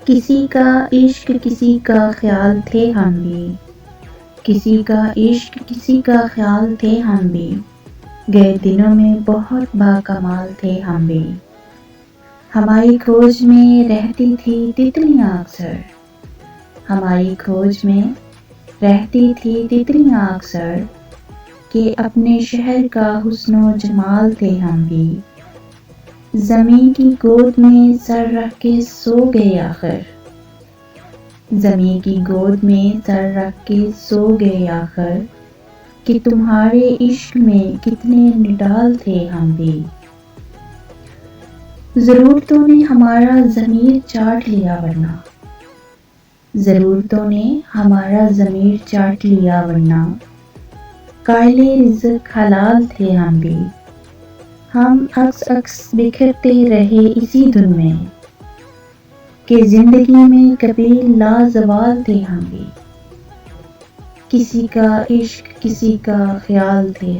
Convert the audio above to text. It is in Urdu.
کسی کا عشق کسی کا خیال تھے ہم بھی، کسی کا عشق کسی کا خیال تھے ہم بھی، گئے دنوں میں بہت باکمال تھے ہم بھی۔ ہماری کھوج میں رہتی تھی تتلیاں اکثر، ہماری کھوج میں رہتی تھی تتلیاں اکثر، کہ اپنے شہر کا حسن و جمال تھے ہم بھی۔ زمیں کی گود میں سر رکھ کے سو گئے آخر، زمیں کی گود میں سر رکھ کے سو گئے آخر، کہ تمہارے عشق میں کتنے نڈال تھے ہم بھی۔ ضرورتوں نے ہمارا ضمیر چاٹ لیا ورنہ، ضرورتوں نے ہمارا ضمیر چاٹ لیا ورنہ، قائل رزق حلال تھے ہم بھی۔ ہم عکس بکھرتے رہے اسی دھن میں، کہ زندگی میں کبھی لازوال تھے ہم بھی۔ کسی کا عشق کسی کا خیال تھے